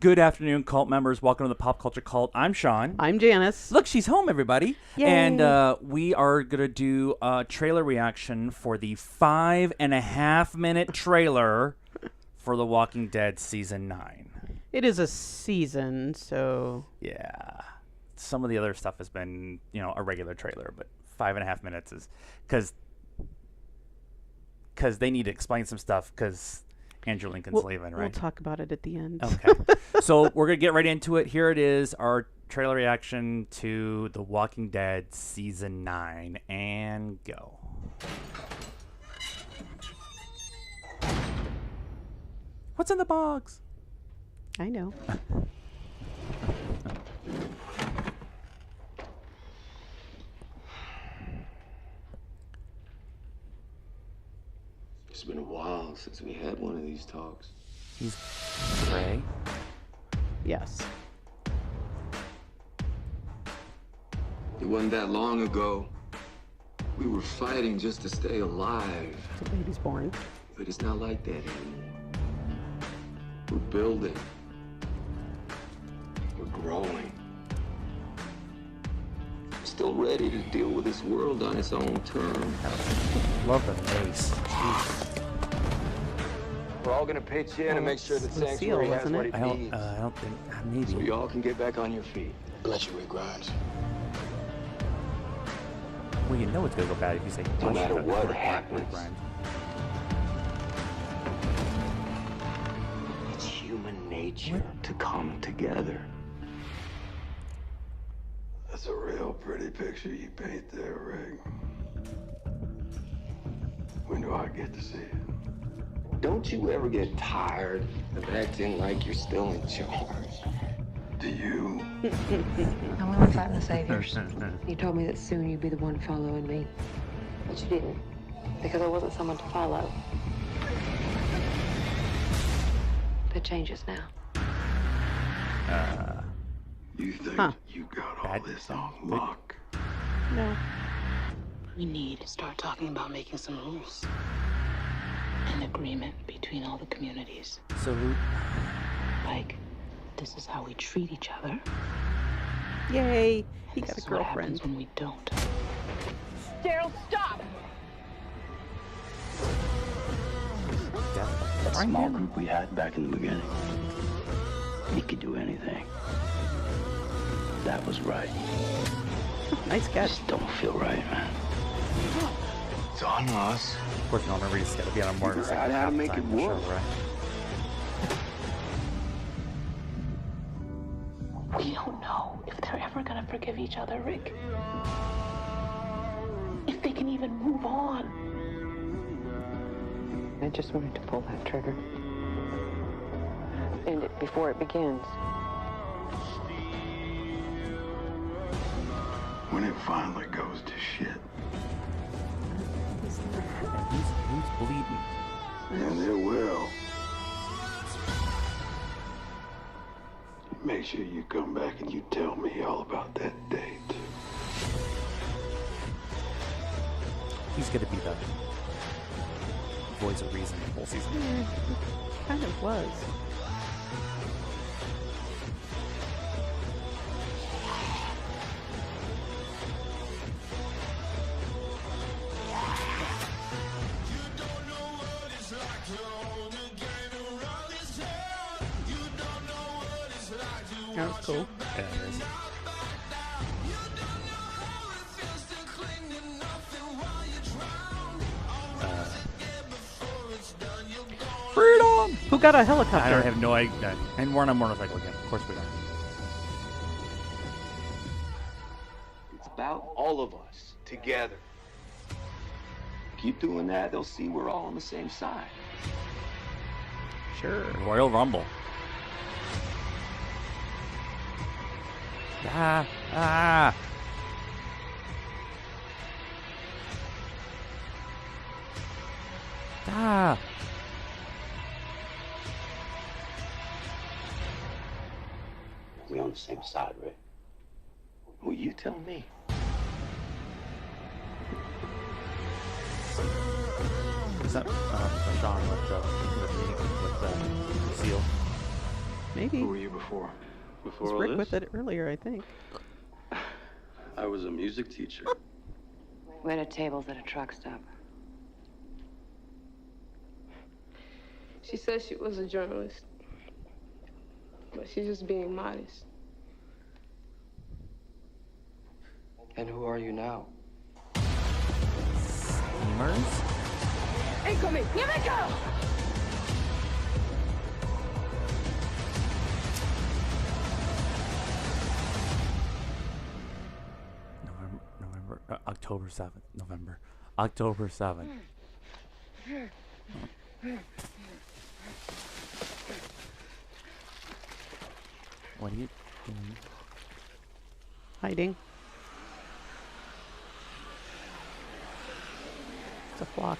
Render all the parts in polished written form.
Good afternoon, cult members. Welcome to the Pop Culture Cult. I'm Sean. I'm Janice. Look, she's home, everybody. Yay. And we are going to do a trailer reaction for the 5.5-minute trailer for The Walking Dead Season 9. It is a season, so... Yeah. Some of the other stuff has been, a regular trailer, but 5.5 minutes is... Because they need to explain some stuff, because... Andrew Lincoln's leaving, right? We'll talk about it at the end. Okay. So we're going to get right into it. Here it is, our trailer reaction to The Walking Dead Season 9. And go. What's in the box? I know. It's been a while since we had one of these talks. He's gray. Yes. It wasn't that long ago. We were fighting just to stay alive. The baby's born. But it's not like that anymore. We're building. We're growing. We're still ready to deal with this world on its own terms. Love the face. We're all gonna pitch in and make sure that Lucille, Sanctuary has wasn't what it? it needs. I don't think... Maybe. So y'all can get back on your feet. Bless you, Rick Grimes. Well, you know it's going to go bad if you say... No matter what happens. It's human nature to come together. That's a real pretty picture you paint there, Rick. When do I get to see it? Don't you ever get tired of acting like you're still in charge? Do you? I went fighting the saviors. You told me that soon you'd be the one following me. But you didn't, because I wasn't someone to follow. That changes now. You think you got all Bad this thing. on lock? No. We need to start talking about making some rules. An agreement between all the communities. So, Like, this is how we treat each other. Yay. He This got a is what happens girlfriend. when we don't. Daryl, stop! That small group we had back in the beginning, he could do anything. That was right. Nice catch. Just don't feel right, man. It's on us. of course, no, remember he's got to be on a motorcycle. Figure out how to make it work. Right? We don't know if they're ever gonna forgive each other, Rick. If they can even move on. I just wanted to pull that trigger. End it before it begins. When it finally goes to shit. And he's bleeding. And it will. Make sure you come back and you tell me all about that date. He's going to be the voice of reason the whole season. Kind of was. That was cool. Yeah, it is. Freedom! Who got a I helicopter? don't have no idea. And we're on a motorcycle again. Of course we are. It's about all of us together. Keep doing that, they'll see we're all on the same side. Sure. Royal Rumble. Ah! Ah! Ah! We on the same side, Rick. Well, you tell me. Is that Sean with the meeting with Lucille? Maybe. Who were you before? Was Rick with it earlier, I think. I was a music teacher. We had tables at a truck stop. She said she was a journalist, but she's just being modest. And who are you now? Steamers? Incoming! Here we go! October 7th. November. October 7th. What are you doing? Hiding. It's a flock.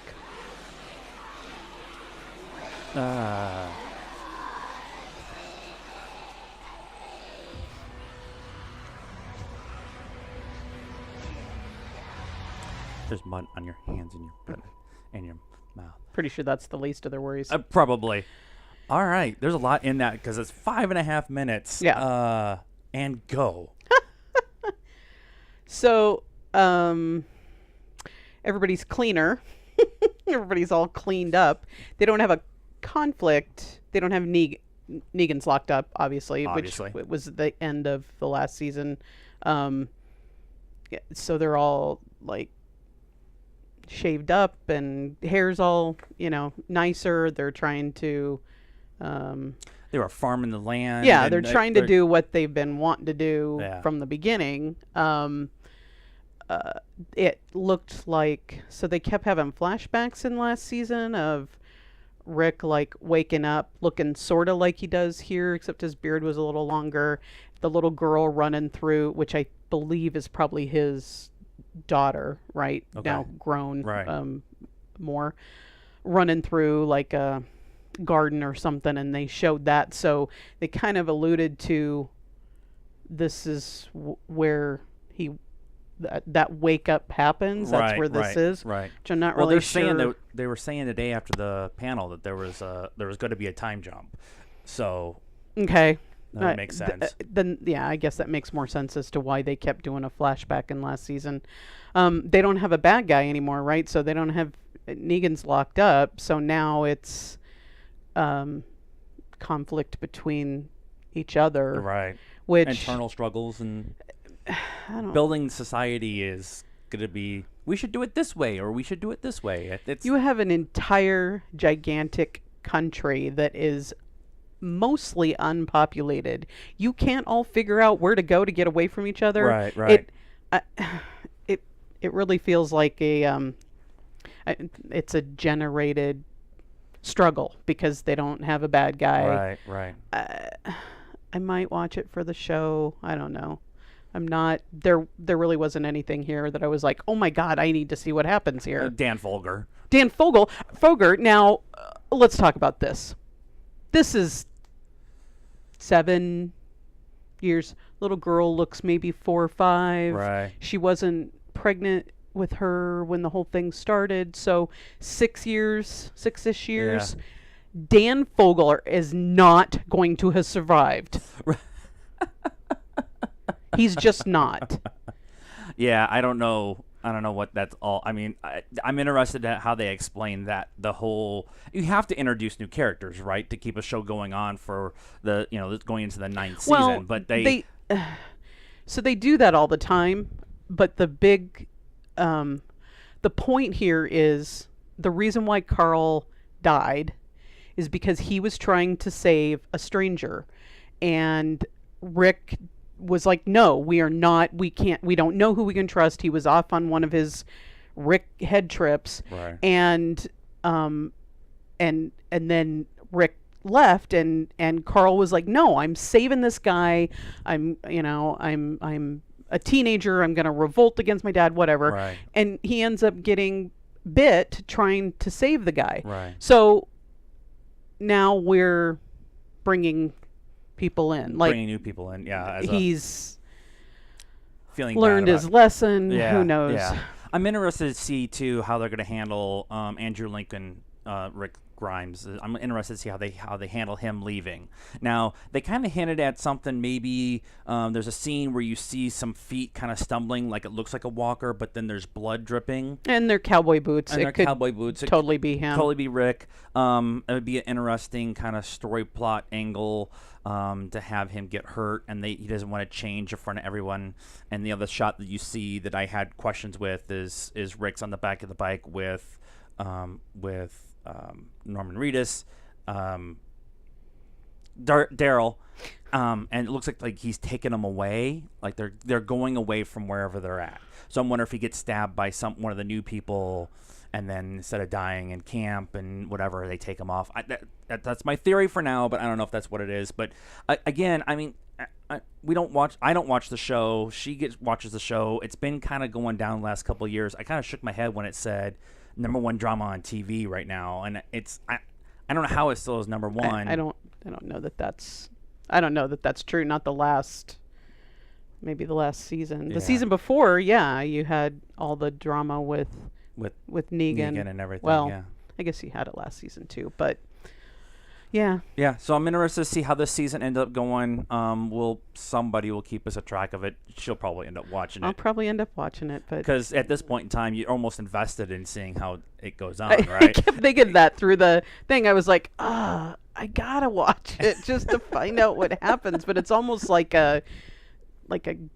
There's mud on your hands and your mouth. Pretty sure that's the least of their worries. Probably. All right. There's a lot in that because it's 5.5 minutes. Yeah. And go. So, everybody's cleaner. Everybody's all cleaned up. They don't have a conflict. They don't have Negan's locked up, obviously, which was the end of the last season. Yeah, so they're all like shaved up and hair's all, nicer. They're trying to they were farming the land. Yeah, they're trying to do what they've been wanting to do from the beginning. It looked like, so they kept having flashbacks in last season of Rick like waking up looking sort of like he does here, except his beard was a little longer. The little girl running through, which I believe is probably his daughter, right? Okay. Now grown, right. More running through like a garden or something, and they showed that, so they kind of alluded to this is where that wake up happens. That's where this is. Right. Which I'm not really sure. Saying that they were saying the day after the panel that there was going to be a time jump. So okay. That makes sense. Then yeah, I guess that makes more sense as to why they kept doing a flashback in last season. They don't have a bad guy anymore, right? So they don't have Negan's locked up. So now it's conflict between each other. Right. Which internal struggles and building society is going to be, we should do it this way or we should do it this way. You have an entire gigantic country that is mostly unpopulated. You can't all figure out where to go to get away from each other. Right. It really feels like it's a generated struggle because they don't have a bad guy. Right. I might watch it for the show. I don't know. I'm not there. There really wasn't anything here that I was like, oh my god, I need to see what happens here. Dan Fogler. Now, let's talk about this. This is 7 years. Little girl looks maybe 4 or 5. Right. She wasn't pregnant with her when the whole thing started. So 6 years, 6-ish years. Yeah. Dan Fogler is not going to have survived. He's just not. Yeah, I don't know what that's all. I mean, I'm interested in how they explain that. You have to introduce new characters, right, to keep a show going on for going into the 9th season. But so they do that all the time. But the big, the point here is the reason why Carl died is because he was trying to save a stranger, and Rick was like, no, we don't know who we can trust. He was off on one of his Rick head trips. Right. And then Rick left and Carl was like, no, I'm saving this guy. I'm a teenager. I'm going to revolt against my dad, whatever. Right. And he ends up getting bit trying to save the guy. Right. So now we're bringing people in, bringing new people in. Yeah, he's feeling learned his lesson. Yeah, who knows? Yeah. I'm interested to see too how they're going to handle Andrew Lincoln, Grimes. I'm interested to see how they handle him leaving. Now they kind of hinted at something. Maybe there's a scene where you see some feet kind of stumbling, like it looks like a walker, but then there's blood dripping. And they're cowboy boots. And it they're could cowboy boots. It totally be him. Totally be Rick. It would be an interesting kind of story plot angle to have him get hurt, and he doesn't want to change in front of everyone. And the other shot that you see that I had questions with is Rick's on the back of the bike with Norman Reedus, Daryl, and it looks like he's taking them away, like they're going away from wherever they're at. So I'm wondering if he gets stabbed by one of the new people, and then instead of dying in camp and whatever, they take him off. That's my theory for now, but I don't know if that's what it is. But again, I mean, I don't watch the show. She watches the show. It's been kind of going down the last couple of years. I kind of shook my head when it said #1 drama on TV right now, and I don't know how it still is #1. I don't know that that's true. Not the last. Maybe the last season. The season before, you had all the drama with Negan and everything. Well, I guess he had it last season too, but yeah. So I'm interested to see how this season ends up going. Somebody will keep us a track of it. She'll probably end up watching it. I'll probably end up watching it, but because at this point in time, you're almost invested in seeing how it goes on, right? I kept thinking that through the thing. I was like, I gotta watch it just to find out what happens. But it's almost like a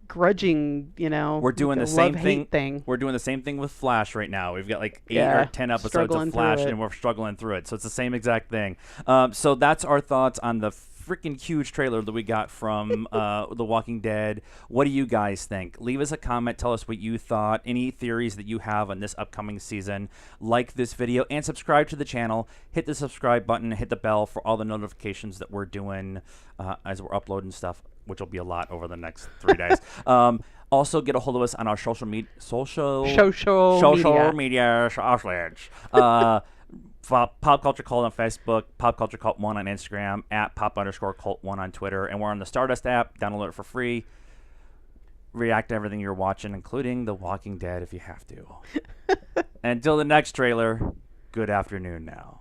grudging, We're doing the same thing. We're doing the same thing with Flash right now. We've got like 8 or 10 episodes of Flash, and we're struggling through it. So it's the same exact thing. So that's our thoughts on the freaking huge trailer that we got from The Walking Dead. What do you guys think? Leave us a comment. Tell us what you thought. Any theories that you have on this upcoming season. Like this video and subscribe to the channel. Hit the subscribe button. Hit the bell for all the notifications that we're doing as we're uploading stuff, which will be a lot over the next 3 days. Also, get a hold of us on our social media. Pop Culture Cult on Facebook, PopCultureCult 1 on Instagram, at Pop_Cult 1 on Twitter, and we're on the Stardust app. Download it for free. React to everything you're watching, including The Walking Dead if you have to. Until the next trailer, good afternoon now.